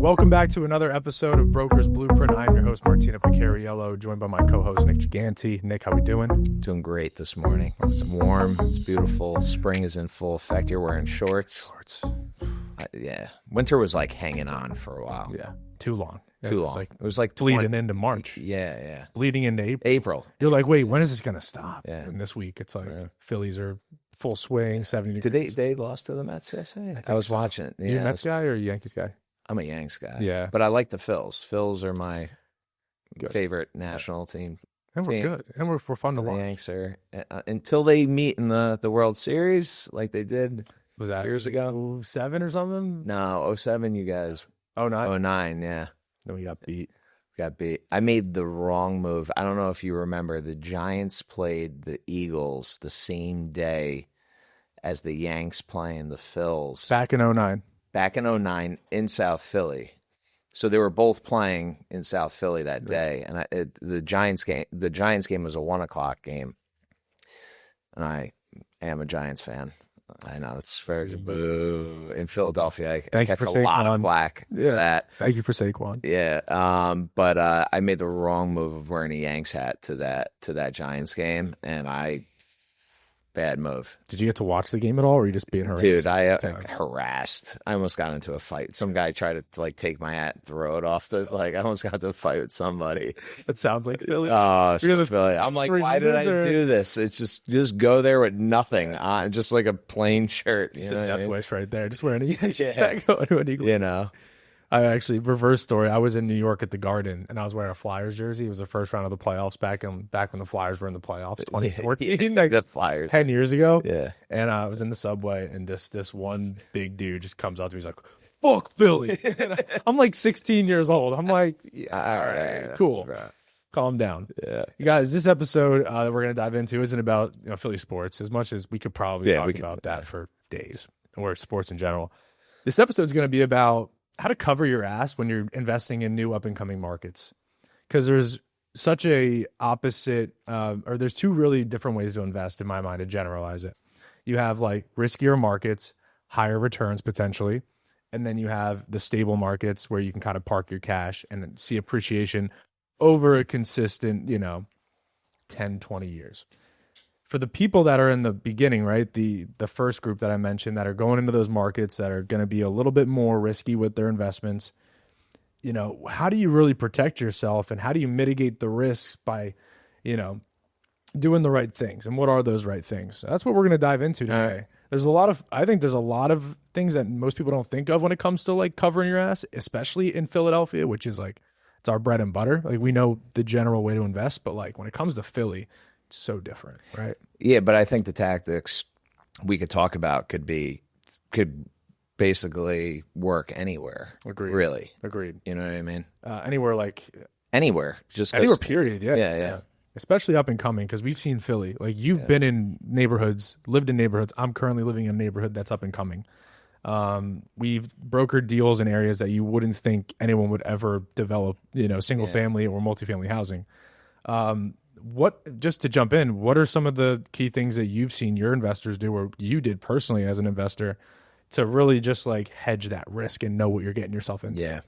Welcome back to another episode of Broker's Blueprint. I'm your host, Martino Picariello, joined by my co-host, Nick Giganti. Nick, how we doing? Doing great this morning. It's warm. It's beautiful. Spring is in full effect. You're wearing shorts. Yeah. Winter was like hanging on for a while. Yeah. Too long. Too long. It was like bleeding into March. Yeah. Bleeding into April. You're like, wait, when is this going to stop? Yeah. And this week, it's like Phillies are full swing, 70 Did degrees. they lost to the Mets yesterday? I was watching it. You a Mets guy or a Yankees guy? I'm a Yanks guy. Yeah. But I like the Phils. Phils are my Good. favorite national team. And we're good. And we're fun to The watch. Yanks are until they meet in the World Series like they did. Was that years ago? 07 or something? No, 07 you guys. 09? 09, yeah. Then we got beat. Got beat. I made the wrong move. I don't know if you remember. The Giants played the Eagles the same day as the Yanks playing the Phils. Back in 09. Back in 09 in South Philly. So they were both playing in South Philly that day. And the Giants game was a 1:00 game. And I am a Giants fan. I know it's very boo in Philadelphia. I catch a lot of black for that. Thank you for Saquon. Yeah, but I made the wrong move of wearing a Yanks hat to that Giants game, and bad move. Did you get to watch the game at all, or were you just being harassed? Dude, I harassed. I almost got into a fight. Some guy tried to take my hat and throw it off I almost got into a fight with somebody. That sounds like Philly. Oh, so Philly. I'm like, why did I do this? It's just go there with nothing on, just like a plain shirt. Just a death wish right there. Just wearing an Eagles. You know. I actually, reverse story, I was in New York at the Garden, and I was wearing a Flyers jersey. It was the first round of the playoffs back when the Flyers were in the playoffs, 2014. Like the Flyers. 10 years ago. Yeah. And I was in the subway, and this one big dude just comes out to me. He's like, fuck Philly. I'm like 16 years old. I'm like, yeah, all right, cool. Right. Calm down. Yeah. You guys, this episode that we're going to dive into isn't about Philly sports, as much as we could probably talk about that for days, or sports in general. This episode is going to be about how to cover your ass when you're investing in new up-and-coming markets. Because there's such a opposite, or there's two really different ways to invest, in my mind, to generalize it. You have like riskier markets, higher returns potentially, and then you have the stable markets where you can kind of park your cash and see appreciation over a consistent, 10, 20 years. For the people that are in the beginning, right, the first group that I mentioned that are going into those markets that are going to be a little bit more risky with their investments, how do you really protect yourself, and how do you mitigate the risks by, doing the right things? And what are those right things? So that's what we're going to dive into today. I think there's a lot of things that most people don't think of when it comes to like covering your ass, especially in Philadelphia, which is like, it's our bread and butter. Like we know the general way to invest, but like when it comes to Philly, so different, right? Yeah, but I think the tactics we could talk about could basically work anywhere. Agreed. Really. Agreed. You know what I mean? Anywhere. Just anywhere, period. Yeah. Especially up and coming, because we've seen Philly. Like you've been in neighborhoods, lived in neighborhoods. I'm currently living in a neighborhood that's up and coming. We've brokered deals in areas that you wouldn't think anyone would ever develop, single family or multifamily housing. Just to jump in, what are some of the key things that you've seen your investors do, or you did personally as an investor, to really just like hedge that risk and know what you're getting yourself into? Yeah.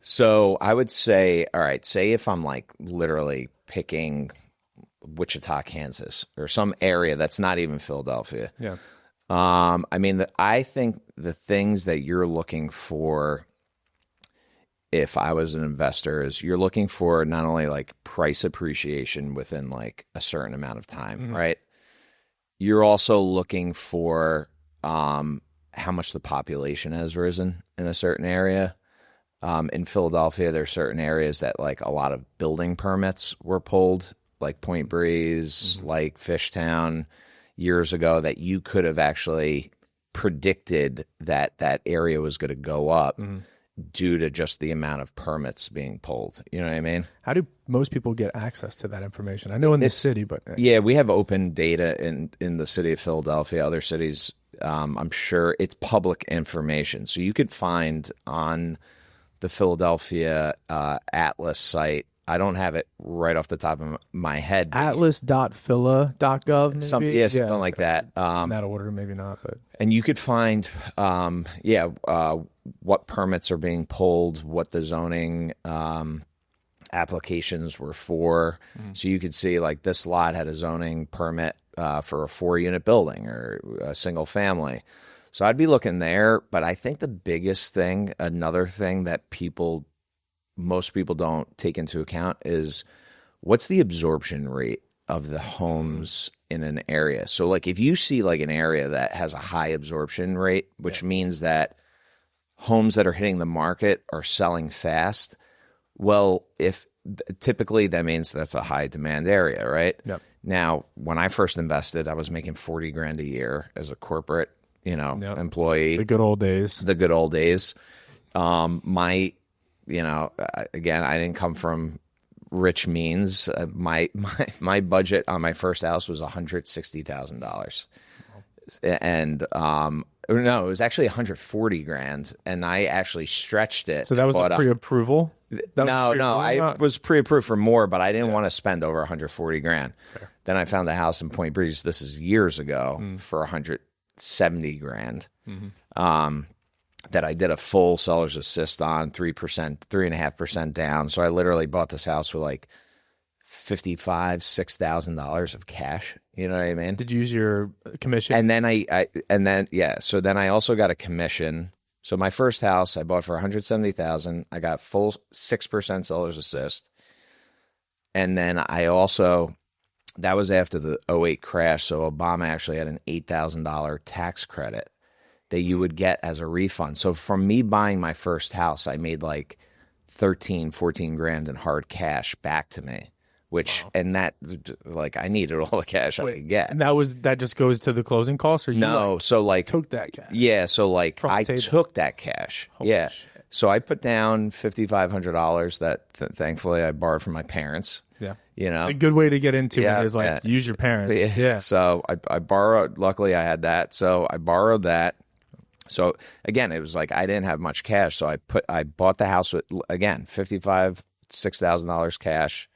So I would say, all right, say if I'm like literally picking Wichita, Kansas, or some area that's not even Philadelphia. Yeah. I think the things that you're looking for, if I was an investor, is you're looking for not only like price appreciation within like a certain amount of time, right? You're also looking for how much the population has risen in a certain area. In Philadelphia, there are certain areas that like a lot of building permits were pulled, like Point Breeze, like Fishtown, years ago, that you could have actually predicted that area was going to go up due to just the amount of permits being pulled. You know what I mean? How do most people get access to that information? I know in the city, but yeah, we have open data in the city of Philadelphia. Other cities, I'm sure it's public information, so you could find on the Philadelphia Atlas site. I don't have it right off the top of my head. Atlas.phila.gov, something like that. In that order, maybe not, but and you could find, what permits are being pulled, what the zoning applications were for. So you could see like this lot had a zoning permit for a 4-unit building or a single family. So I'd be looking there. But I think the biggest thing, another thing that most people don't take into account is what's the absorption rate of the homes in an area. So like if you see like an area that has a high absorption rate, which means that homes that are hitting the market are selling fast, well, if typically that means that's a high demand area, right? Yep. Now, when I first invested, I was making $40,000 a year as a corporate, employee. The good old days. The good old days. Again, I didn't come from rich means. My budget on my first house was $160,000, and no, it was actually $140,000, and I actually stretched it. So that was the pre-approval. I was pre-approved for more, but I didn't want to spend over $140,000. Fair. Then I found a house in Point Breeze. This is years ago for $170,000. That I did a full seller's assist on 3%, 3.5% down. So I literally bought this house with like $6,000 of cash. You know what I mean? Did you use your commission? And then So then I also got a commission. So my first house I bought for $170,000. I got full 6% seller's assist. And then I also, that was after the 2008 crash. So Obama actually had an $8,000 tax credit that you would get as a refund. So from me buying my first house, I made like 13, 14 grand in hard cash back to me, which, and that, like, I needed all the cash I could get. And that just goes to the closing costs, or you took that cash? Yeah. So like I took that cash. Holy shit. So I put down $5,500 that thankfully I borrowed from my parents. Yeah. A good way to get into it is like use your parents. Yeah. So I borrowed, luckily I had that. So I borrowed that. So again, it was like I didn't have much cash, so I bought the house with, again, $6,000 cash.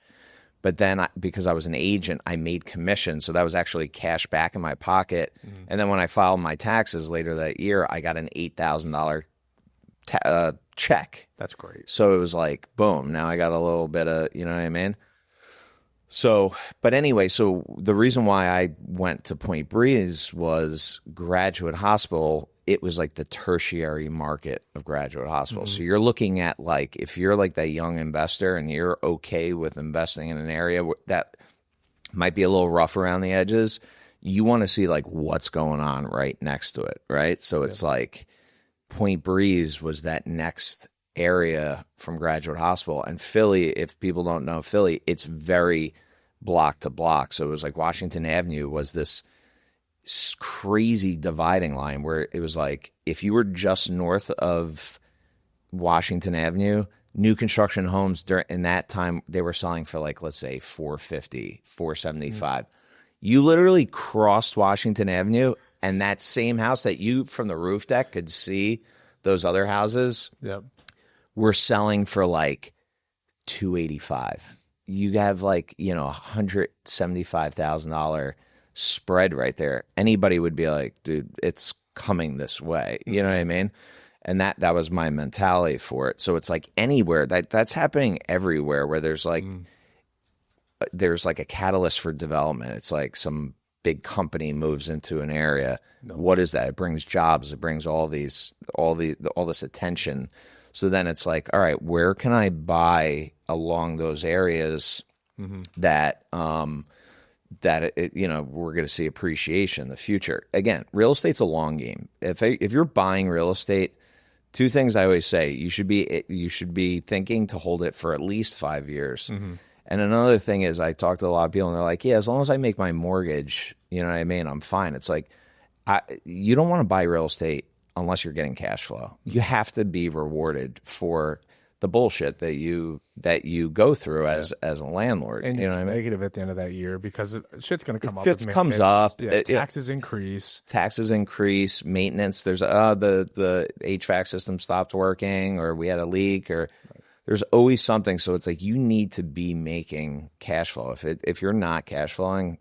But then because I was an agent, I made commission, so that was actually cash back in my pocket. And then when I filed my taxes later that year, I got an $8,000 check. That's great. So it was like boom. Now I got a little bit of, you know what I mean? So, but anyway, so the reason why I went to Point Breeze was Graduate Hospital. It was like the tertiary market of Graduate Hospital. So you're looking at like, if you're like that young investor and you're okay with investing in an area that might be a little rough around the edges, you want to see like what's going on right next to it, right? So it's like Point Breeze was that next area from Graduate Hospital. And Philly, if people don't know Philly, it's very block to block. So it was like Washington Avenue was this crazy dividing line where it was like if you were just north of Washington Avenue, new construction homes in that time they were selling for like, let's say $450, $475. You literally crossed Washington Avenue and that same house that you from the roof deck could see those other houses were selling for like $285. You have like, $175,000 spread right there. Anybody would be like, dude, it's coming this way. You know what I mean? And that was my mentality for it. So it's like anywhere that's happening everywhere where there's like a catalyst for development. It's like some big company moves into an area. What is that? It brings jobs. It brings all this attention. So then it's like, all right, where can I buy along those areas that we're going to see appreciation in the future. Again, real estate's a long game. If you're buying real estate, two things I always say: you should be thinking to hold it for at least 5 years. And another thing is, I talk to a lot of people, and they're like, "Yeah, as long as I make my mortgage, you know what I mean, I'm fine." It's like, you don't want to buy real estate unless you're getting cash flow. You have to be rewarded for the bullshit that you go through as a landlord. And you know what I mean? Negative at the end of that year because shit's going to come up. Shit comes up. Taxes increase. Taxes increase. Maintenance. There's the HVAC system stopped working, or we had a leak, or there's always something. So it's like you need to be making cash flow. If you're not cash flowing,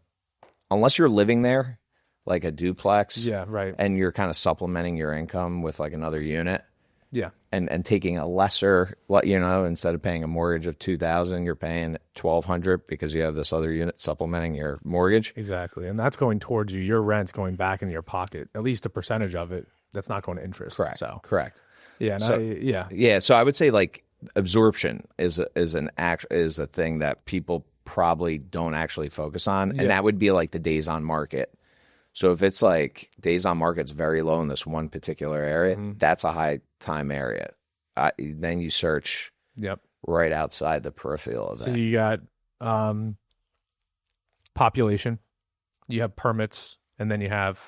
unless you're living there, like a duplex, right, and you're kind of supplementing your income with like another unit, Yeah. And taking a lesser, instead of paying a mortgage of $2,000, you're paying $1,200 because you have this other unit supplementing your mortgage. Exactly. And that's going towards you. Your rent's going bact into your pocket, at least a percentage of it. That's not going to interest. Correct. So. Correct. Yeah. Yeah. So I would say like absorption is a thing that people probably don't actually focus on. And that would be like the days on market. So if it's like days on market's very low in this one particular area, that's a high time area. Then you search right outside the peripheral of that. So you got population, you have permits, and then you have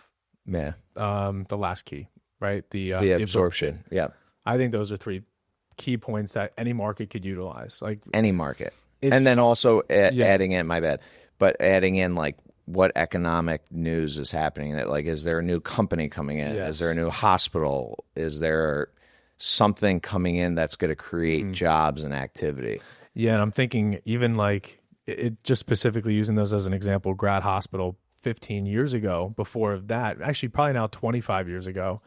the last key, right? The absorption. Yeah. I think those are three key points that any market could utilize. Like any market. And then also adding in, adding in like what economic news is happening. That like, is there a new company coming in? Yes. Is there a new hospital? Is there something coming in that's going to create jobs and activity? Yeah, and I'm thinking even like it just specifically using those as an example, Grad Hospital 15 years ago, before that, actually probably now 25 years ago,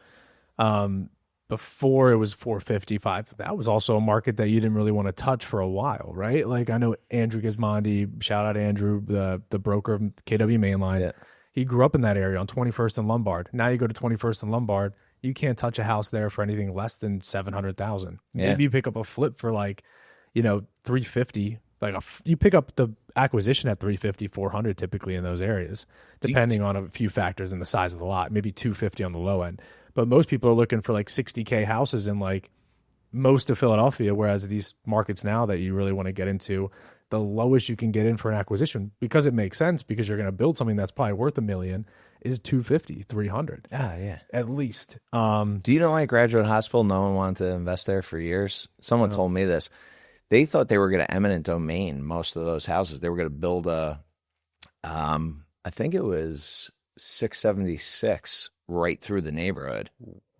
before it was 455, that was also a market that you didn't really want to touch for a while, right? Like I know Andrew Gismondi, shout out Andrew, the broker of KW Mainline. Yeah. He grew up in that area on 21st and Lombard. Now you go to 21st and Lombard, you can't touch a house there for anything less than 700,000. Yeah. Maybe you pick up a flip for like, 350. Like you pick up the acquisition at 350, 400 typically in those areas, depending on a few factors in the size of the lot, maybe 250 on the low end. But most people are looking for like 60K houses in like most of Philadelphia, whereas these markets now that you really want to get into, the lowest you can get in for an acquisition, because it makes sense, because you're going to build something that's probably worth $1 million, is 250, 300. Yeah. At least. Do you know why Graduate Hospital, no one wanted to invest there for years? Someone told me this. They thought they were going to eminent domain most of those houses. They were going to build I think it was 676 right through the neighborhood.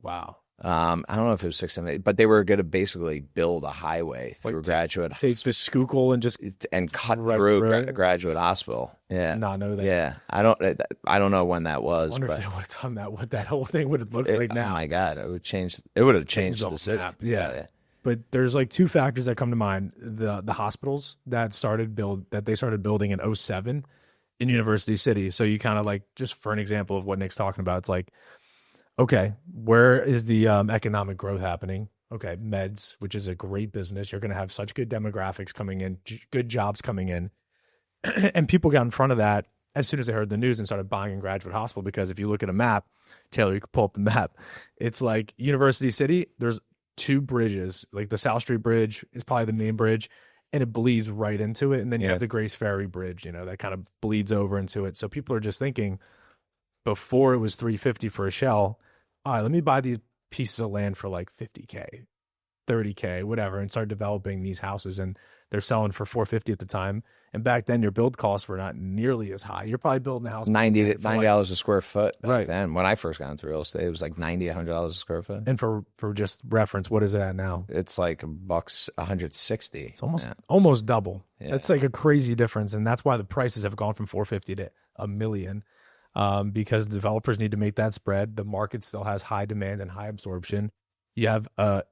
Wow. I don't know if it was 678, but they were going to basically build a highway through Graduate. Take the Schuylkill and cut through Graduate Hospital. Yeah, not know that. Yeah, I don't know when that was. I wonder if they would have done that. What that whole thing would have looked like now. Oh my God, it would change. It would have changed the city. Yeah. But there's like two factors that come to mind: the hospitals that they started building in 2007 in University City. So you kind of like, just for an example of what Nick's talking about, it's like, okay, where is the economic growth happening? Okay, meds, which is a great business. You're going to have such good demographics coming in, good jobs coming in. And people got in front of that as soon as they heard the news and started buying in Graduate Hospital, because if you look at a map, Taylor, you can pull up the map. It's like University City, there's two bridges. Like the South Street Bridge is probably the main bridge, and it bleeds right into it. And then you have the Grace Ferry Bridge, that kind of bleeds over into it. So people are just thinking, before it was $350 for a shell, all right, let me buy these pieces of land for like $50K, $30K, whatever, and start developing these houses. And they're selling for $450 at the time. And back then, your build costs were not nearly as high. You're probably building a house $90 a square foot back right then. When I first got into real estate, it was like $90, $100 a square foot. And for just reference, what is it at now? It's like $160. It's almost double. Yeah. That's like a crazy difference, and that's why the prices have gone from $450 to $1 million. Because developers need to make that spread. The market still has high demand and high absorption. You have a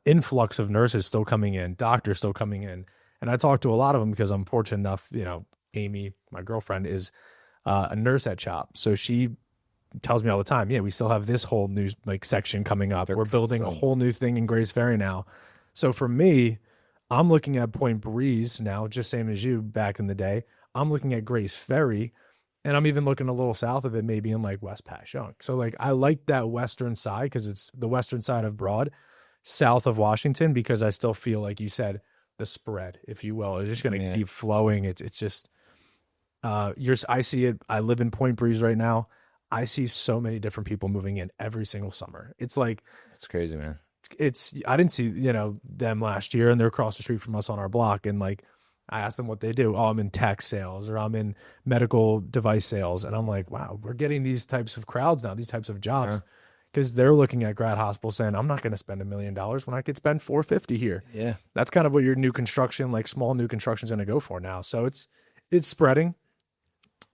influx of nurses still coming in, doctors still coming in. And I talk to a lot of them because I'm fortunate enough, Amy, my girlfriend, is a nurse at CHOP. So she tells me all the time, we still have this whole new section coming up. We're building a whole new thing in Grace Ferry now. So for me, I'm looking at Point Breeze now, just same as you back in the day. I'm looking at Grace Ferry. And I'm even looking a little south of it, maybe in like West Passyunk. So like I like that western side because it's the western side of Broad, south of Washington, because I still feel like you said the spread, if you will, is just going to keep flowing. It's just I see it. I live in Point Breeze right now. I see so many different people moving in every single summer. It's like it's crazy, man. I didn't see them last year, and they're across the street from us on our block, and like. I asked them what they do. Oh, I'm in tech sales, or I'm in medical device sales. And I'm like, wow, we're getting these types of crowds now, these types of jobs, because they're looking at Grad Hospital saying, I'm not going to spend $1 million when I could spend $450 here. Yeah. That's kind of what your new construction, like small new construction, is going to go for now. So it's spreading.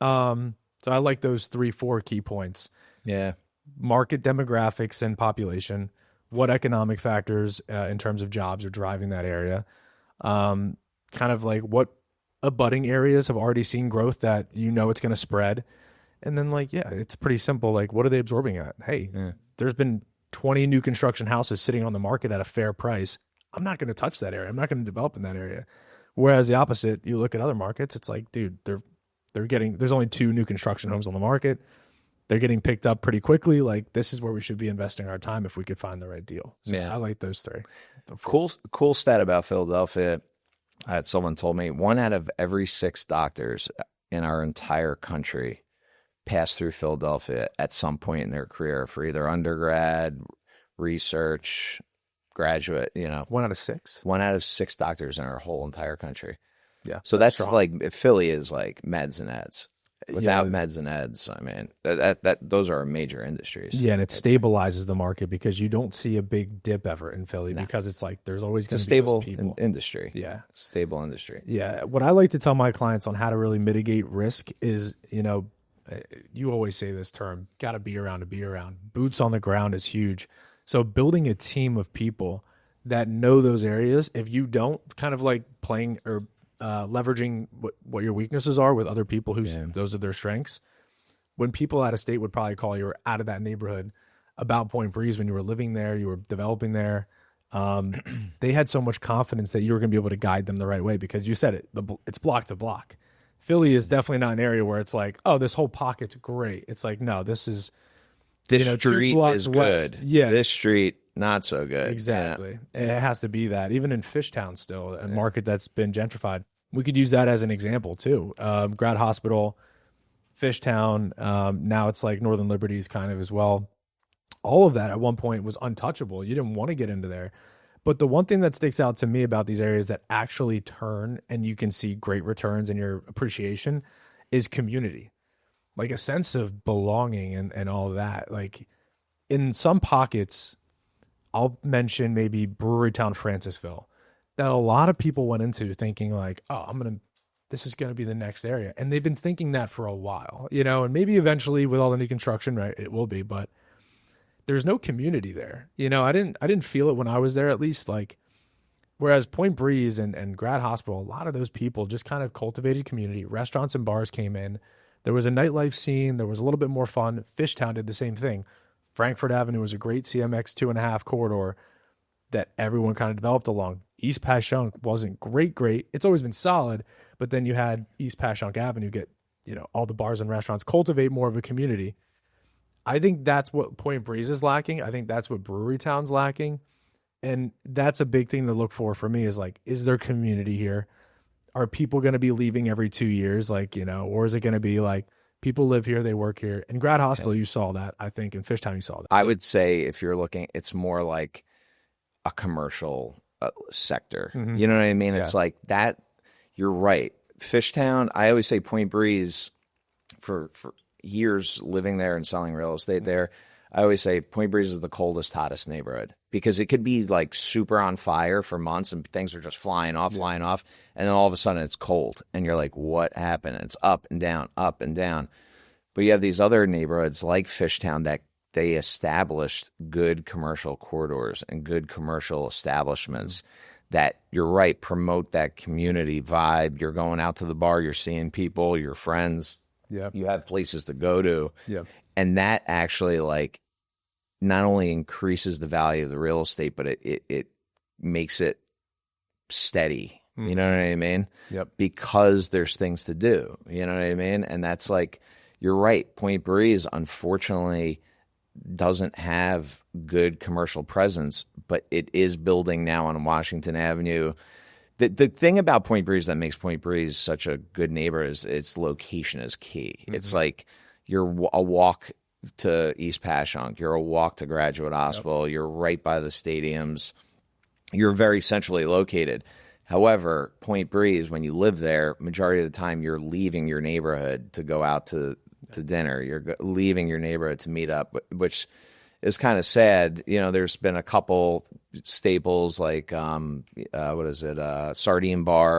So I like those 3-4 key points. Yeah. Market demographics and population, what economic factors in terms of jobs are driving that area, kind of like what abutting areas have already seen growth that it's going to spread. And then it's pretty simple. Like, what are they absorbing at? Hey, there's been 20 new construction houses sitting on the market at a fair price. I'm not going to touch that area. I'm not going to develop in that area. Whereas the opposite, you look at other markets, it's like, dude, there's only 2 new construction homes on the market. They're getting picked up pretty quickly. Like, this is where we should be investing our time if we could find the right deal. So I like those 3. Cool stat about Philadelphia. Someone told me 1 out of every 6 doctors in our entire country pass through Philadelphia at some point in their career for either undergrad, research, graduate, 1 out of 6? 1 out of 6 doctors in our whole entire country. Yeah. So that's like, Philly is like meds and eds. Without meds and eds, I mean, those are major industries. Yeah, and it stabilizes the market because you don't see a big dip ever in Philly because it's like there's always going to be those people. Industry. Yeah. Stable industry. Yeah. What I like to tell my clients on how to really mitigate risk is, you always say this term, got to be around to be around. Boots on the ground is huge. So building a team of people that know those areas, if you don't, kind of like playing or leveraging what your weaknesses are with other people those are their strengths. When people out of state would probably call you or out of that neighborhood about Point Breeze when you were living there, you were developing there, they had so much confidence that you were going to be able to guide them the right way because you said it, it's block to block. Philly is definitely not an area where it's like, oh, this whole pocket's great. It's like, no, this is this street is west. Good. Yeah, this street not so good. Exactly. Yeah. It has to be that. Even in Fishtown, still a market that's been gentrified. We could use that as an example too. Grad Hospital, Fishtown. Now it's like Northern Liberties kind of as well. All of that at one point was untouchable. You didn't want to get into there. But the one thing that sticks out to me about these areas that actually turn and you can see great returns in your appreciation is community. Like a sense of belonging and all of that. Like in some pockets, I'll mention maybe Brewerytown, Francisville, that a lot of people went into thinking like, oh, this is going to be the next area. And they've been thinking that for a while, and maybe eventually with all the new construction, right, it will be, but there's no community there. I didn't feel it when I was there, at least. Like, whereas Point Breeze and Grad Hospital, a lot of those people just kind of cultivated community. Restaurants and bars came in. There was a nightlife scene. There was a little bit more fun. Fishtown did the same thing. Frankfurt Avenue was a great CMX 2.5 corridor that everyone kind of developed along. East Passyunk wasn't great. It's always been solid, but then you had East Passyunk Avenue get, all the bars and restaurants cultivate more of a community. I think that's what Point Breeze is lacking. I think that's what Brewerytown's lacking. And that's a big thing to look for me is like, is there community here? Are people going to be leaving every 2 years? Like, or is it going to be like people live here, they work here? In Grad Hospital, you saw that. I think in Fishtown, you saw that. I would say if you're looking, it's more like a commercial sector. Mm-hmm. You know what I mean? Yeah. It's like that. You're right. Fishtown, I always say Point Breeze for years living there and selling real estate there. I always say Point Breeze is the coldest, hottest neighborhood because it could be like super on fire for months and things are just flying off. And then all of a sudden it's cold and you're like, what happened? It's up and down, up and down. But you have these other neighborhoods like Fishtown that they established good commercial corridors and good commercial establishments that, you're right, promote that community vibe. You're going out to the bar, you're seeing people, your friends. Yeah. You have places to go to. Yeah. And that actually like not only increases the value of the real estate, but it makes it steady. Mm. You know what I mean? Yep. Because there's things to do. You know what I mean? And that's like, you're right. Point Breeze, unfortunately, doesn't have good commercial presence, but it is building now on Washington Avenue. The thing about Point Breeze that makes Point Breeze such a good neighbor is its location is key. Mm-hmm. It's like you're a walk to East Passyunk, you're a walk to Graduate Hospital, You're right by the stadiums, you're very centrally located. However, Point Breeze, when you live there, majority of the time you're leaving your neighborhood to go out to dinner. You're leaving your neighborhood to meet up, which is kind of sad. There's been a couple staples like, Sardine Bar.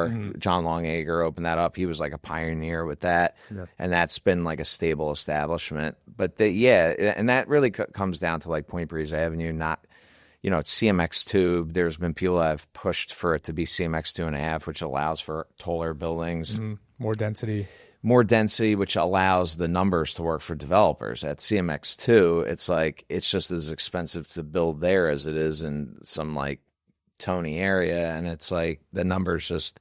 Mm-hmm. John Longager opened that up. He was like a pioneer with that. Yeah. And that's been like a stable establishment. But and that really comes down to like Point Breeze Avenue, not, it's CMX2. There's been people that have pushed for it to be CMX2.5, which allows for taller buildings. More density, which allows the numbers to work for developers. At CMX2, it's just as expensive to build there as it is in some like Tony area. And it's like the numbers just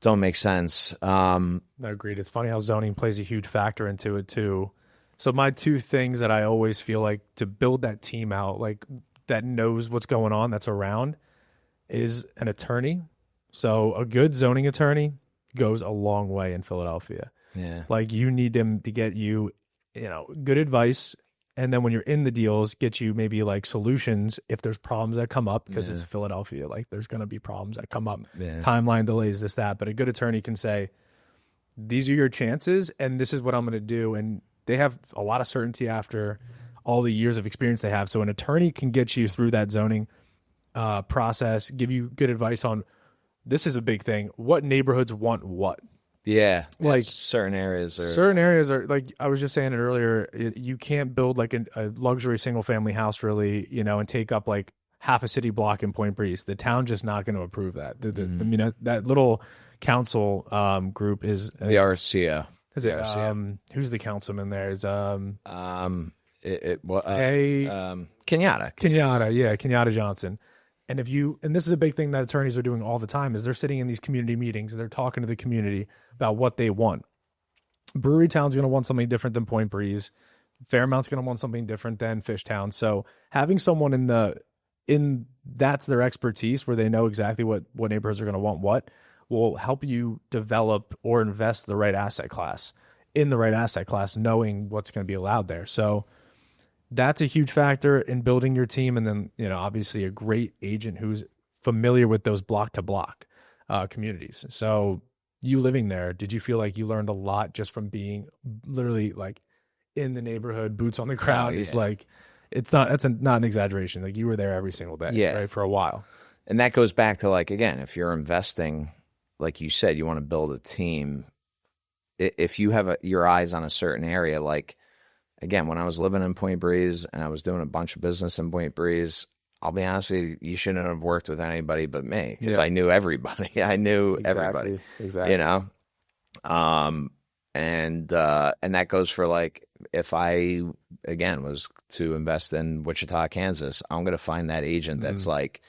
don't make sense. Agreed. It's funny how zoning plays a huge factor into it too. So my two things that I always feel like to build that team out, like that knows what's going on, that's around, is an attorney. So a good zoning attorney goes a long way in Philadelphia. Yeah. Like you need them to get you, good advice. And then when you're in the deals, get you maybe like solutions if there's problems that come up, because it's Philadelphia. Like there's going to be problems that come up, timeline delays, this, that. But a good attorney can say, these are your chances and this is what I'm going to do. And they have a lot of certainty after all the years of experience they have. So an attorney can get you through that zoning process, give you good advice on, this is a big thing, what neighborhoods want what. Yeah. Like certain areas are like, I was just saying it earlier, you can't build like a luxury single family house really, and take up like half a city block in Point Breeze. The town's just not going to approve that. That little council group is the RCO. Is it who's the councilman there? Is Kenyatta. Kenyatta Johnson. And and this is a big thing that attorneys are doing all the time, is they're sitting in these community meetings and they're talking to the community about what they want. Brewery Town's going to want something different than Point Breeze. Fairmount's going to want something different than Fishtown. So having someone in that's their expertise, where they know exactly what neighborhoods are going to want what, will help you develop or invest the right asset class, knowing what's going to be allowed there. So that's a huge factor in building your team. And then, obviously a great agent who's familiar with those block to block communities. So you living there, did you feel like you learned a lot just from being literally like in the neighborhood, boots on the ground? It's like, that's not an exaggeration. Like you were there every single day, right, for a while. And that goes back to like, again, if you're investing, like you said, you want to build a team. If you have your eyes on a certain area, like, again, when I was living in Point Breeze and I was doing a bunch of business in Point Breeze, I'll be honest with you, you shouldn't have worked with anybody but me, because I knew everybody. I knew everybody. Exactly. And that goes for like, if I, again, was to invest in Wichita, Kansas, I'm going to find that agent that's like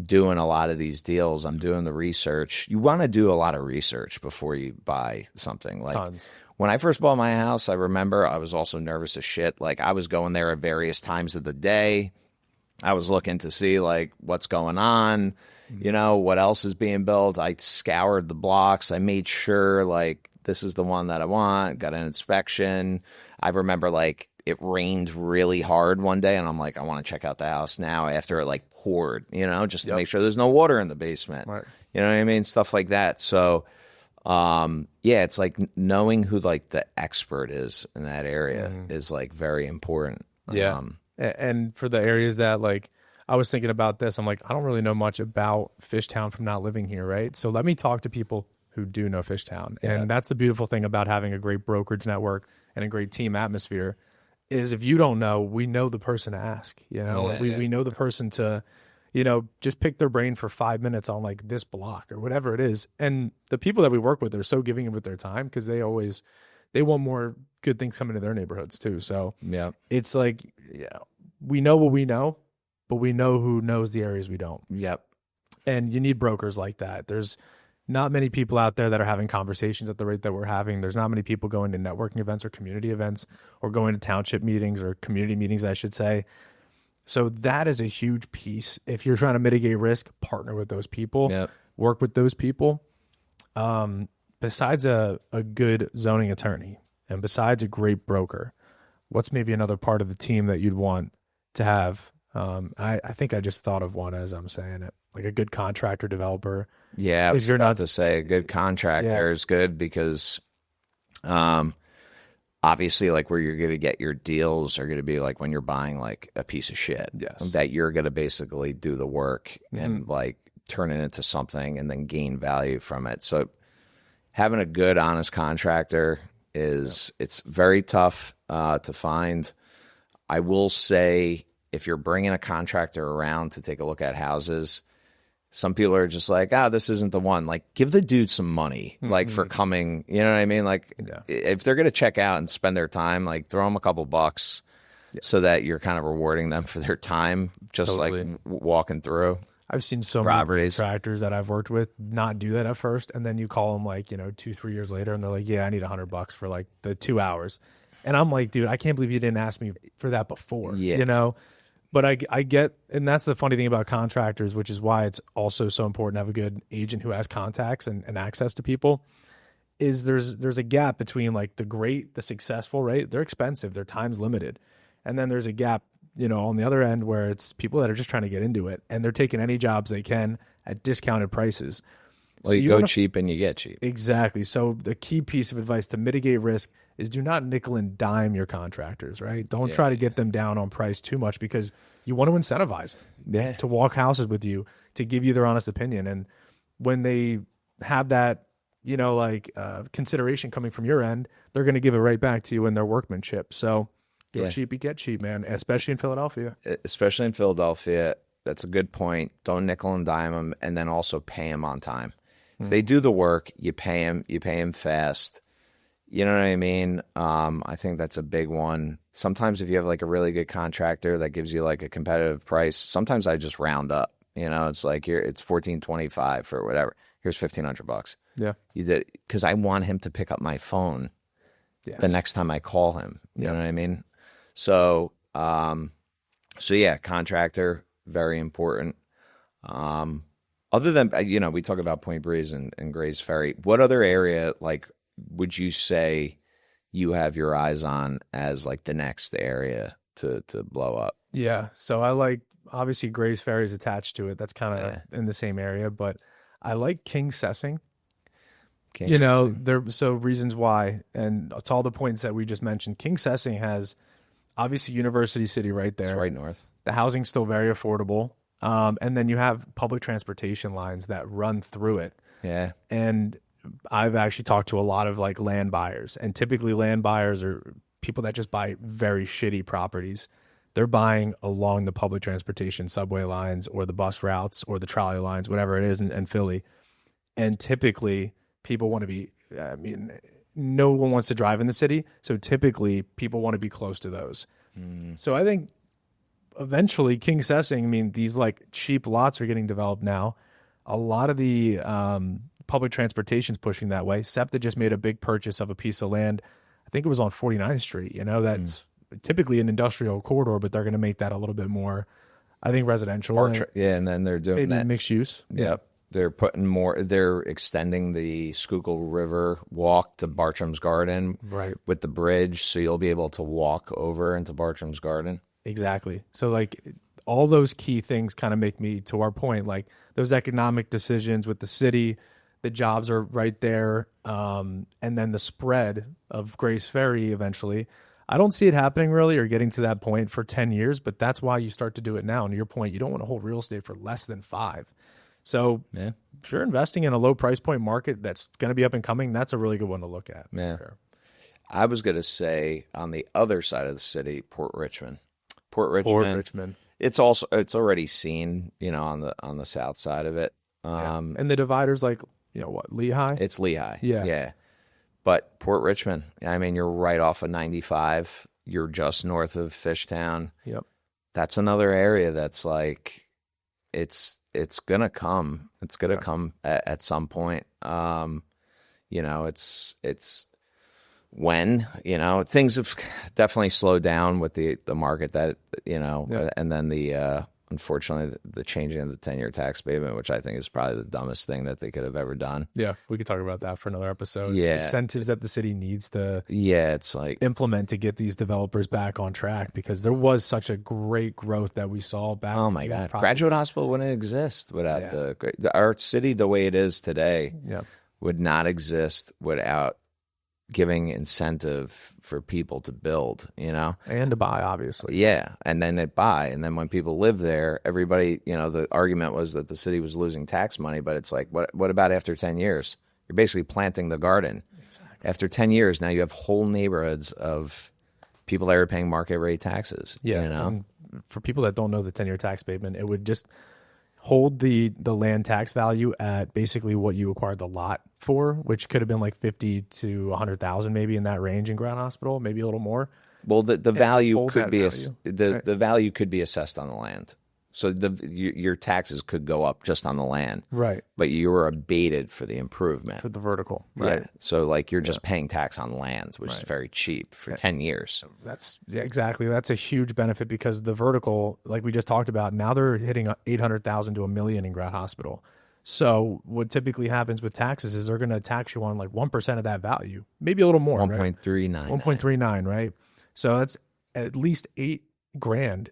doing a lot of these deals. I'm doing the research. You want to do a lot of research before you buy something. Like Tons. When I first bought my house, I remember I was also nervous as shit. Like I was going there at various times of the day. I was looking to see like what's going on, what else is being built. I scoured the blocks. I made sure like this is the one that I want. Got an inspection. I remember like it rained really hard one day and I'm like, I want to check out the house now after it like poured, just to make sure there's no water in the basement. Right. You know what I mean? Stuff like that. So, it's like knowing who like the expert is in that area is like very important. Yeah. And for the areas that like, I was thinking about this, I'm like, I don't really know much about Fishtown from not living here, right? So let me talk to people who do know Fishtown. And that's the beautiful thing about having a great brokerage network and a great team atmosphere, is if you don't know, we know the person to ask, we know the person to, just pick their brain for 5 minutes on like this block or whatever it is. And the people that we work with are so giving with their time, because they want more good things coming to their neighborhoods too. So it's like, we know what we know, but we know who knows the areas we don't. Yep. And you need brokers like that. There's not many people out there that are having conversations at the rate that we're having. There's not many people going to networking events or community events or going to township meetings or community meetings, I should say. So that is a huge piece. If you're trying to mitigate risk, partner with those people, work with those people. Besides a good zoning attorney and besides a great broker, what's maybe another part of the team that you'd want to have? I think I just thought of one as I'm saying it, like a good contractor developer. Yeah, I was about to say a good contractor is good, because obviously like where you're going to get your deals are going to be like when you're buying like a piece of shit that you're going to basically do the work and like turn it into something and then gain value from it. So having a good, honest contractor it's very tough to find. I will say if you're bringing a contractor around to take a look at houses, some people are just like, this isn't the one. Like, give the dude some money, like, for coming. You know what I mean? Like, if they're going to check out and spend their time, like, throw them a couple bucks so that you're kind of rewarding them for their time, just like walking through. I've seen so many contractors that I've worked with not do that at first, and then you call them like 2-3 years later, and they're like, "Yeah, I need $100 for like the 2 hours," and I'm like, "Dude, I can't believe you didn't ask me for that before." Yeah. But I get, and that's the funny thing about contractors, which is why it's also so important to have a good agent who has contacts and access to people. Is there's a gap between like the successful, right? They're expensive, their time's limited, and then there's a gap, on the other end where it's people that are just trying to get into it and they're taking any jobs they can at discounted prices. Well, so you go cheap and you get cheap. Exactly. So the key piece of advice to mitigate risk is do not nickel and dime your contractors, right? Don't try to get them down on price too much because you want to incentivize them to walk houses with you, to give you their honest opinion. And when they have that, consideration coming from your end, they're going to give it right back to you in their workmanship. So go cheap, you get cheap, man, especially in Philadelphia. Especially in Philadelphia. That's a good point. Don't nickel and dime them, and then also pay them on time. If they do the work, you pay them fast. You know what I mean? I think that's a big one. Sometimes if you have like a really good contractor that gives you like a competitive price, sometimes I just round up. It's like it's $1,425 for whatever. Here's $1,500. Yeah, you did because I want him to pick up my phone the next time I call him. You know what I mean? So, contractor, very important. Other than, we talk about Point Breeze and Gray's Ferry. What other area, like, would you say you have your eyes on as like the next area to blow up? Yeah. So I like, obviously Gray's Ferry is attached to it. That's kind of in the same area, but I like Kingsessing. So reasons why, and to all the points that we just mentioned, Kingsessing has obviously University City right there. It's right north. The housing's still very affordable. And then you have public transportation lines that run through it. Yeah. And I've actually talked to a lot of like land buyers, and typically land buyers are people that just buy very shitty properties. They're buying along the public transportation subway lines or the bus routes or the trolley lines, whatever it is in Philly. And typically people want to be, no one wants to drive in the city. So typically people want to be close to those. So I think eventually Kingsessing, these like cheap lots are getting developed now. A lot of the public transportation is pushing that way. SEPTA just made a big purchase of a piece of land. I think it was on 49th Street. That's typically an industrial corridor, but they're going to make that a little bit more, I think, residential. And then they're doing that mixed use. Yep. They're they're extending the Schuylkill River walk to Bartram's Garden with the bridge. So you'll be able to walk over into Bartram's Garden. Exactly. So like all those key things kind of make me, to our point, like those economic decisions with the city, the jobs are right there. And then the spread of Gray's Ferry eventually. I don't see it happening really or getting to that point for 10 years, but that's why you start to do it now. And to your point, you don't want to hold real estate for less than 5. So if you're investing in a low price point market that's going to be up and coming, that's a really good one to look at. Yeah. I was going to say on the other side of the city, Port Richmond. Port Richmond. It's already seen, on the south side of it. And the divider's like, Lehigh? It's Lehigh. Yeah. But Port Richmond, you're right off of 95. You're just north of Fishtown. Yep. That's another area that's like, it's going to come. It's going to come at some point. It's when, things have definitely slowed down with the market that, and then unfortunately, the changing of the 10-year tax abatement, which I think is probably the dumbest thing that they could have ever done. Yeah, we could talk about that for another episode. Yeah. Incentives that the city needs to it's like implement to get these developers back on track, because there was such a great growth that we saw back. Oh, my God. Graduate Hospital wouldn't exist without our city the way it is today would not exist without giving incentive for people to build, and to buy, obviously. Yeah, and then they buy, and then when people live there, everybody, the argument was that the city was losing tax money, but it's like, what about after 10 years? You're basically planting the garden. Exactly. After 10 years, now you have whole neighborhoods of people that are paying market rate taxes. Yeah, for people that don't know the 10-year tax abatement, it would just hold the land tax value at basically what you acquired the lot for, which could have been like 50 to 100,000 maybe in that range in Ground Hospital, maybe a little more. Well, the value could be right. the value could be assessed on the land. So your taxes could go up just on the land, right? But you were abated for the improvement, for the vertical, right? Yeah. So like you're just paying tax on land, which is very cheap for 10 years. That's exactly. That's a huge benefit because the vertical, like we just talked about, now they're hitting 800,000 to $1 million in Ground Hospital. So what typically happens with taxes is they're going to tax you on like 1% of that value, maybe a little more, 1.39, 1.39, right? So that's at least $8,000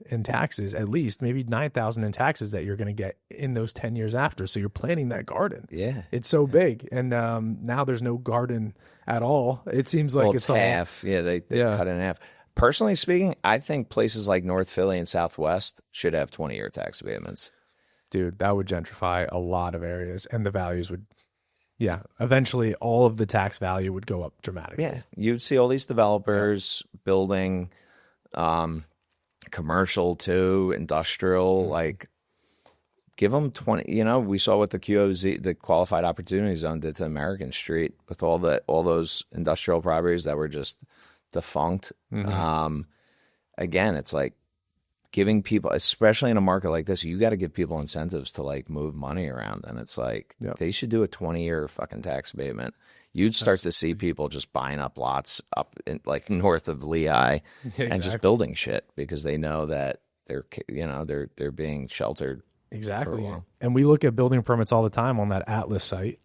in taxes, at least maybe 9,000 in taxes that you're going to get in those 10 years after. So you're planting that garden. Yeah, it's so big, and now there's no garden at all. It seems like it's half. They cut it in half. Personally speaking, I think places like North Philly and Southwest should have 20-year tax abatements. Dude, that would gentrify a lot of areas, and the values would. Yeah, eventually all of the tax value would go up dramatically. Yeah, you'd see all these developers building commercial too, industrial, like give them 20, we saw what the QOZ, the Qualified Opportunity Zone, did to American Street with all those industrial properties that were just defunct. Again, it's like giving people, especially in a market like this, you got to give people incentives to like move money around. And it's like, they should do a 20-year fucking tax abatement. You'd start to see people just buying up lots up in, like north of Lehigh and just building shit because they know that they're being sheltered. Exactly. And we look at building permits all the time on that Atlas site.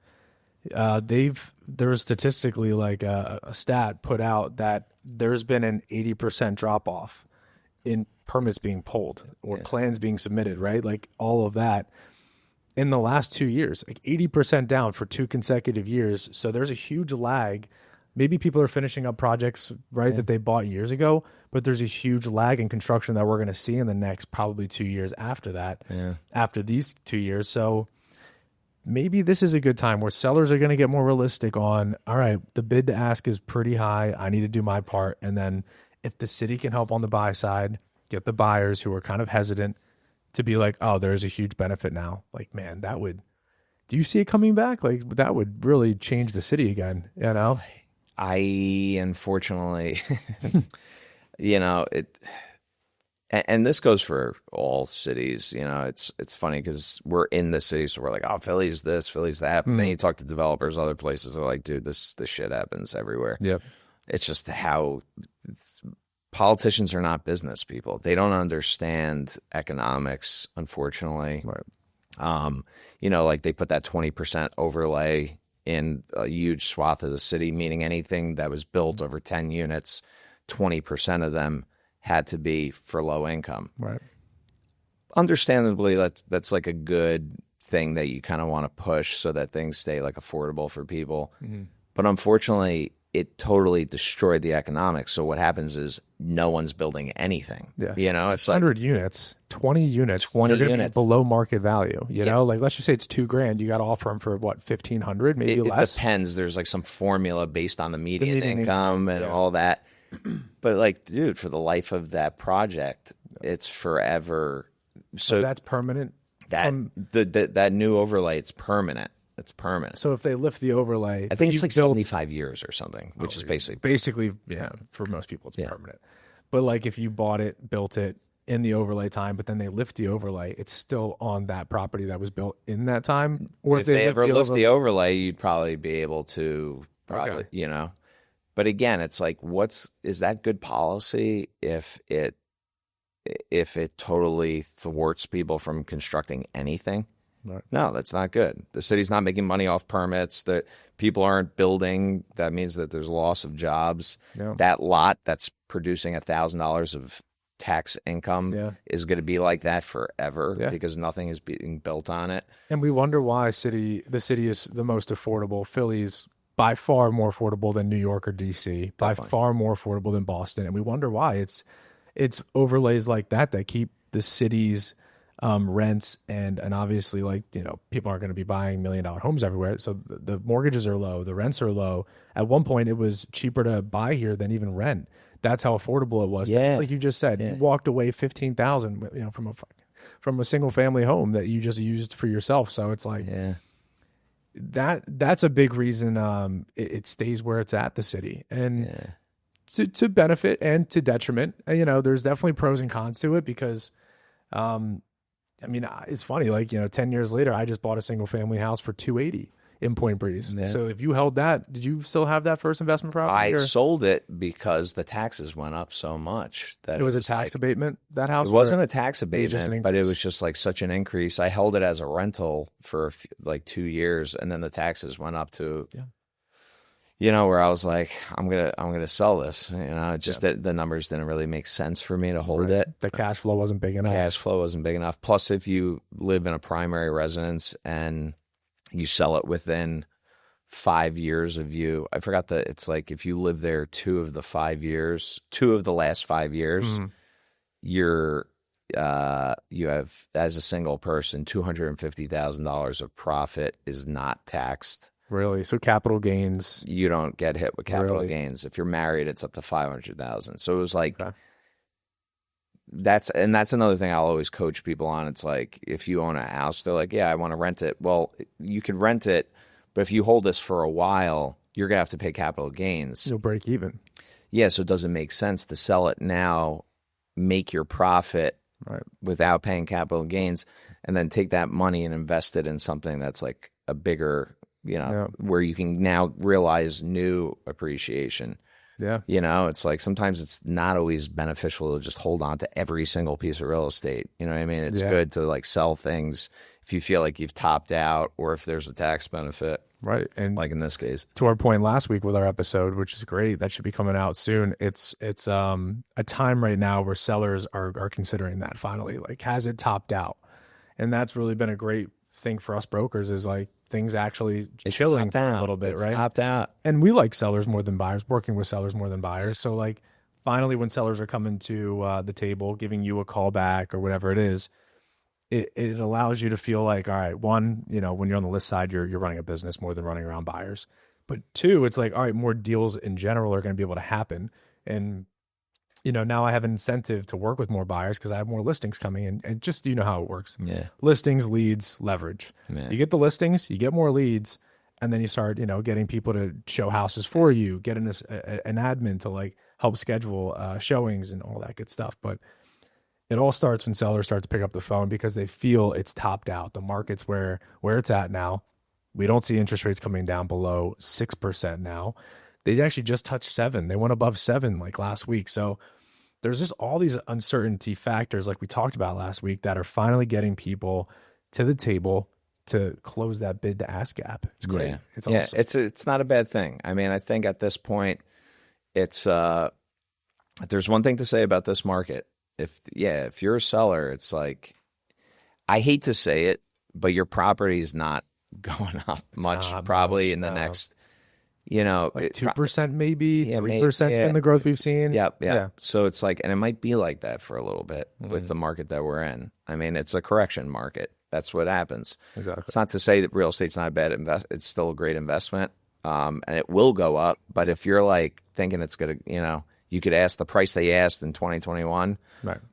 There's statistically like a stat put out that there's been an 80% drop off in permits being pulled or plans being submitted, right? Like all of that in the last 2 years, like 80% down for 2 consecutive years. So there's a huge lag. Maybe people are finishing up projects, right, that they bought years ago, but there's a huge lag in construction that we're going to see in the next probably 2 years after that, after these 2 years. So maybe this is a good time where sellers are going to get more realistic on, all right, the bid to ask is pretty high. I need to do my part. And then if the city can help on the buy side, get the buyers who are kind of hesitant to be like, oh, there's a huge benefit now. Like, man, do you see it coming back? Like that would really change the city again, I unfortunately, and this goes for all cities, it's funny because we're in the city. So we're like, oh, Philly's this, Philly's that. But then you talk to developers, other places, they're like, dude, this shit happens everywhere. Yep. It's just how politicians are not business people. They don't understand economics, unfortunately. Right. Like they put that 20% overlay in a huge swath of the city, meaning anything that was built over 10 units, 20% of them had to be for low income. Right. Understandably, that's like a good thing that you kind of want to push so that things stay like affordable for people. Mm-hmm. But unfortunately, it totally destroyed the economics. So what happens is no one's building anything. Yeah. It's 100 units, 20 units, 20 units below market value. You know, like let's just say it's $2,000. You got to offer them for what, 1,500, maybe less. It depends. There's like some formula based on the median income and all that. But like, dude, for the life of that project, it's forever. So that's permanent. That new overlay, it's permanent. It's permanent. So if they lift the overlay, I think it's like 75 years or something, which is basically, for most people, it's permanent. But like if you bought it, built it in the overlay time, but then they lift the overlay, it's still on that property that was built in that time. Or if they ever lift the overlay, you'd probably be able to But again, it's like, is that good policy if it totally thwarts people from constructing anything? Right. No, that's not good. The city's not making money off permits. That people aren't building. That means that there's loss of jobs. Yeah. That lot that's producing $1,000 of tax income is going to be like that forever because nothing is being built on it. And we wonder why the city is the most affordable. Philly's by far more affordable than New York or DC. By far more affordable than Boston. And we wonder why. It's overlays like that keep the city's rents and obviously people aren't going to be buying $1 million homes everywhere. So the mortgages are low, the rents are low. At one point it was cheaper to buy here than even rent. that's how affordable it was. Yeah. Like you just said, you walked away $15,000, you know, from a single family home that you just used for yourself. So it's like, that's a big reason it stays where it's at, the city, and to benefit and to detriment. You know, there's definitely pros and cons to it because, I mean, it's funny, like, you know, 10 years later, I just bought a single family house for $280 in Point Breeze. Yeah. So if you held that, did you still have that first investment property? I sold it because the taxes went up so much that it was a tax abatement, that house? It wasn't a tax abatement, but it was just like such an increase. I held it as a rental for like 2 years, and then the taxes went up to, you know, where I was like, I'm gonna sell this. You know, just that the numbers didn't really make sense for me to hold it. The cash flow wasn't big enough. Plus, if you live in a primary residence and you sell it within 5 years of you. I forgot that it's like if you live there 2 of the last 5 years, you have, as a single person, $250,000 of profit is not taxed. Really? So capital gains, you don't get hit with capital gains. If you're married, it's up to $500,000. So it was like. Okay. That's another thing I'll always coach people on. It's like, if you own a house, they're like, yeah, I want to rent it. Well, you could rent it, but if you hold this for a while, you're going to have to pay capital gains. You'll break even. Yeah, so it doesn't make sense to sell it now, make your profit without paying capital gains, and then take that money and invest it in something that's like a bigger, you know, where you can now realize new appreciation. Yeah. You know, it's like sometimes it's not always beneficial to just hold on to every single piece of real estate. You know what I mean? It's good to like sell things if you feel like you've topped out or if there's a tax benefit. Right. And like in this case. To our point last week with our episode, which is great, that should be coming out soon. It's a time right now where sellers are considering that finally. Like, has it topped out? And that's really been a great thing for us brokers, is like things actually chilling for a little bit, right? Topped out. And we like sellers more than buyers, working with sellers more than buyers. So like finally when sellers are coming to the table, giving you a call back or whatever it is, it allows you to feel like, all right, one, you know, when you're on the list side, you're running a business more than running around buyers. But two, it's like, all right, more deals in general are going to be able to happen. And, you know, now I have an incentive to work with more buyers because I have more listings coming in. And just, you know how it works. Yeah. Listings, leads, leverage. Yeah. You get the listings, you get more leads, and then you start, you know, getting people to show houses for you, getting an admin to like help schedule showings and all that good stuff. But it all starts when sellers start to pick up the phone because they feel it's topped out. The market's where it's at now. We don't see interest rates coming down below 6% now. They actually just touched 7. They went above 7 like last week. So there's just all these uncertainty factors like we talked about last week that are finally getting people to the table to close that bid to ask gap. It's great. Yeah. It's awesome. It's not a bad thing. I mean, I think at this point, it's there's one thing to say about this market. If you're a seller, it's like, I hate to say it, but your property is not going up much, probably in the next, you know, like 2% maybe, 3% been the growth we've seen. Yeah. So it's like, and it might be like that for a little bit with the market that we're in. I mean, it's a correction market. That's what happens. Exactly. It's not to say that real estate's not a bad it's still a great investment, and it will go up. But if you're like thinking it's gonna, you know, you could ask the price they asked in 2021,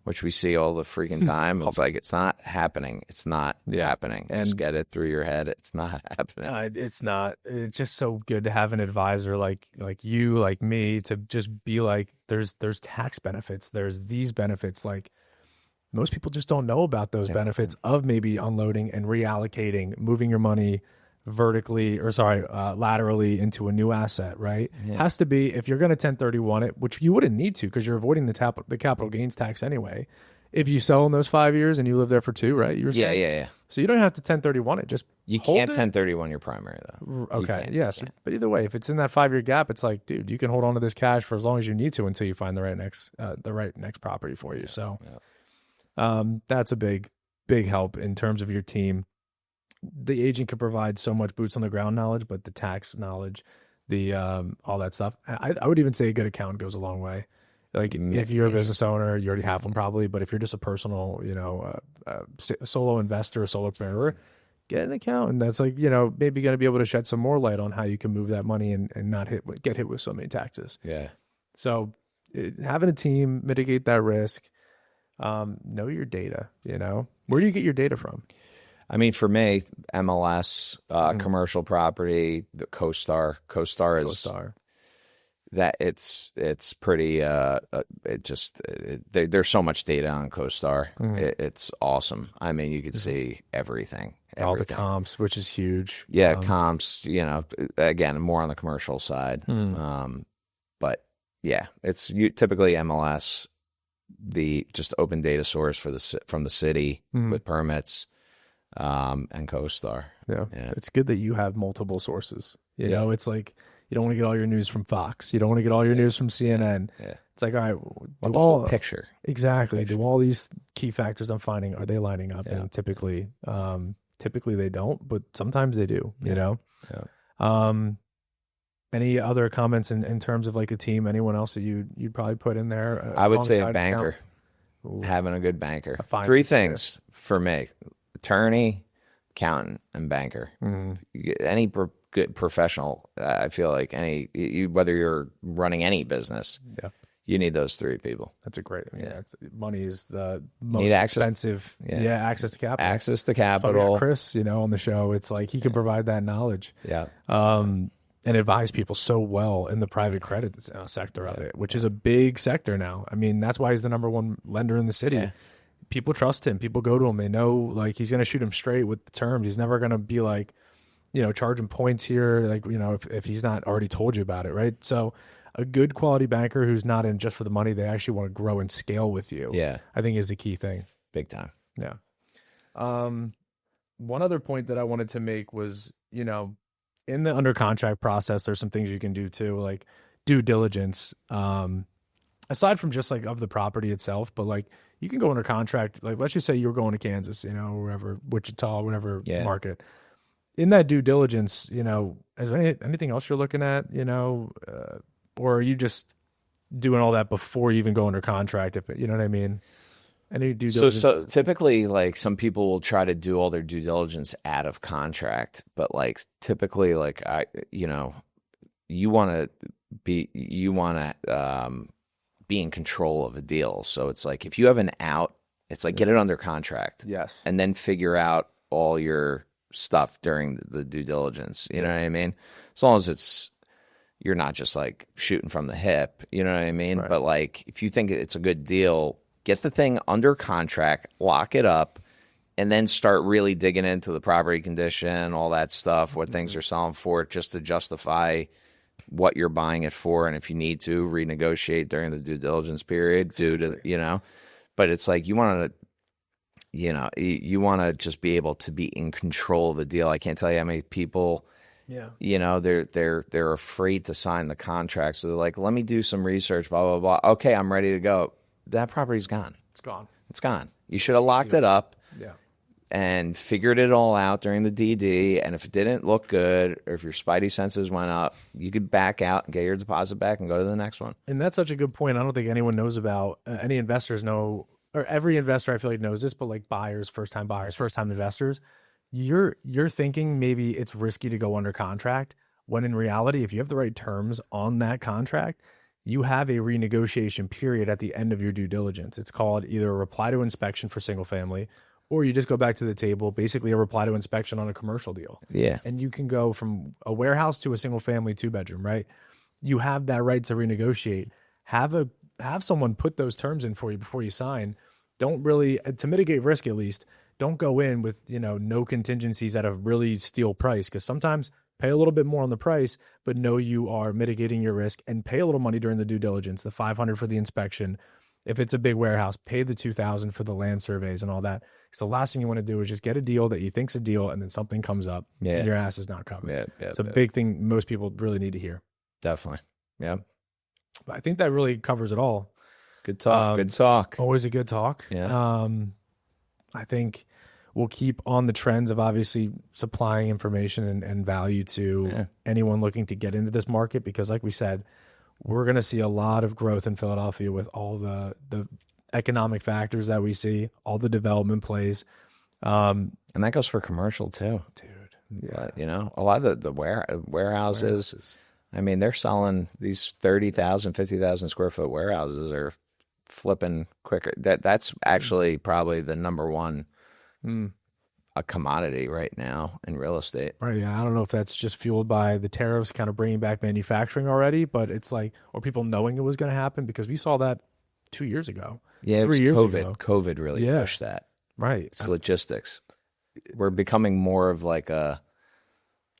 which we see all the freaking time. It's like, it's not happening. It's not happening. And just get it through your head. It's not happening. It's not. It's just so good to have an advisor like you, like me, to just be like, there's tax benefits. There's these benefits. Like, most people just don't know about those benefits of maybe unloading and reallocating, moving your money laterally into a new asset, right? Has to be, if you're going to 1031 it, which you wouldn't need to because you're avoiding the capital gains tax anyway. If you sell in those 5 years and you live there for 2, right? Yeah. So you don't have to 1031 it. Just you can't 1031 your primary though. Okay, yes, but either way, if it's in that 5-year gap, it's like, dude, you can hold on to this cash for as long as you need to until you find the right next property for you. So that's a big help in terms of your team. The agent could provide so much boots on the ground knowledge, but the tax knowledge, the all that stuff. I would even say a good accountant goes a long way. Like if you're a business owner, you already have one probably, but if you're just a personal, you know, solo investor, solopreneur, get an accountant that's like, you know, maybe going to be able to shed some more light on how you can move that money and not get hit with so many taxes. Yeah. So having a team, mitigate that risk, know your data, Where do you get your data from? I mean, for me, MLS, commercial property, the CoStar is that it's pretty, there's so much data on CoStar. It's awesome. I mean, you could see everything. All the comps, which is huge. Yeah. Comps, again, more on the commercial side. But yeah, it's typically MLS, the just open data source from the city with permits, and CoStar. Yeah. It's good that you have multiple sources. It's like, you don't want to get all your news from Fox. You don't want to get all your news from CNN. Yeah. It's like, all right, the whole picture. Exactly. Do all these key factors I'm finding, are they lining up? And typically they don't, but sometimes they do, Yeah. Any other comments in terms of like a team? Anyone else that you'd probably put in there? I would say a banker. Having a good banker. Three things for me: attorney, accountant, and banker. Any good professional, I feel like whether you're running any business, you need those three people. That's a great. Money is the most expensive. Access to capital. Access to capital. Chris, on the show, it's like he can provide that knowledge. Yeah. And advise people so well in the private credit sector of it, which is a big sector now. I mean, that's why he's the number one lender in the city. Yeah. People trust him. People go to him. They know like he's going to shoot him straight with the terms. He's never going to be like, charging points here, like, if he's not already told you about it, right? So a good quality banker who's not in just for the money, they actually want to grow and scale with you. Yeah. I think is the key thing. Big time. Yeah. One other point that I wanted to make was, in the under contract process, there's some things you can do too, like due diligence. Aside from just like of the property itself, but like you can go under contract. Like let's just say you were going to Kansas, wherever, Wichita, whatever market. In that due diligence, is there anything else you're looking at, or are you just doing all that before you even go under contract? If you know what I mean. Any due diligence? So typically, like some people will try to do all their due diligence out of contract, but like typically, like you want to be in control of a deal. So it's like if you have an out, it's like get it under contract, yes, and then figure out all your stuff during the due diligence. You know what I mean? As long as you're not just like shooting from the hip. You know what I mean? Right. But like if you think it's a good deal, get the thing under contract, lock it up, and then start really digging into the property condition, all that stuff, what things are selling for, just to justify what you're buying it for. And if you need to, renegotiate during the due diligence period, But it's like you want to just be able to be in control of the deal. I can't tell you how many people, they're afraid to sign the contract. So they're like, let me do some research, blah, blah, blah. Okay, I'm ready to go. That property's gone. It's gone. It's gone. You should have locked it up. Yeah. And figured it all out during the DD. And if it didn't look good, or if your spidey senses went up, you could back out and get your deposit back and go to the next one. And that's such a good point. I don't think anyone knows about, any investors know, or every investor I feel like knows this, but like first-time buyers, first-time investors, you're thinking maybe it's risky to go under contract, when in reality, if you have the right terms on that contract, you have a renegotiation period at the end of your due diligence. It's called either a reply to inspection for single family, or you just go back to the table, basically a reply to inspection on a commercial deal. Yeah. And you can go from a warehouse to a single family 2-bedroom, right? You have that right to renegotiate. Have someone put those terms in for you before you sign. Don't really, to mitigate risk at least, don't go in with, no contingencies at a really steal price, because sometimes pay a little bit more on the price, but know you are mitigating your risk, and pay a little money during the due diligence, the $500 for the inspection. If it's a big warehouse, pay the $2,000 for the land surveys and all that. So the last thing you want to do is just get a deal that you think's a deal, and then something comes up and your ass is not covered. Yeah, it's a big thing most people really need to hear. Definitely. Yeah. But I think that really covers it all. Good talk. Good talk. Always a good talk. Yeah. I think we'll keep on the trends of obviously supplying information and value to anyone looking to get into this market, because like we said, we're going to see a lot of growth in Philadelphia with all the economic factors that we see, all the development plays. And that goes for commercial too. Dude. Yeah. A lot of the warehouses, I mean, they're selling these 30,000, 50,000 square foot warehouses are flipping quicker. That's actually probably the number one a commodity right now in real estate. Right. Yeah. I don't know if that's just fueled by the tariffs kind of bringing back manufacturing already, but it's like, or people knowing it was going to happen, because we saw that 2 years ago. Yeah, 3 years ago. COVID really pushed that. Right. It's logistics. We're becoming more of like a,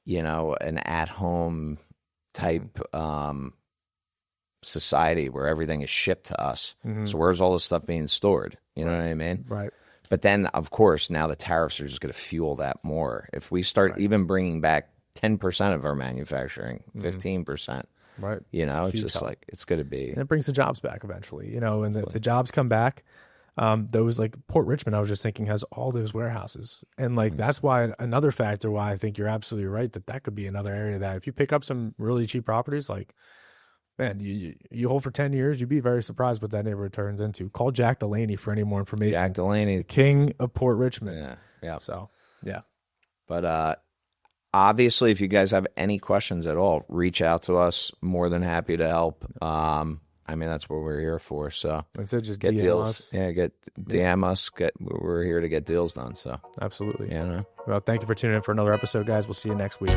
an at-home type society where everything is shipped to us. So where's all this stuff being stored? You know what I mean? Right. But then, of course, now the tariffs are just going to fuel that more. If we start even bringing back 10% of our manufacturing, 15%, right? It's just like it's going to be. And it brings the jobs back eventually, and the jobs come back. Those like Port Richmond, I was just thinking, has all those warehouses, and like that's why another factor why I think you're absolutely right that could be another area that if you pick up some really cheap properties, like, man, you hold for 10 years, you'd be very surprised what that neighborhood turns into. Call Jack Delaney for any more information. Jack Delaney, King of Port Richmond. Yeah. So, yeah. But obviously, if you guys have any questions at all, reach out to us. More than happy to help. That's what we're here for. So that's it. Just get DM deals. Us. Yeah, DM us. We're here to get deals done. So absolutely. Yeah. Well, thank you for tuning in for another episode, guys. We'll see you next week.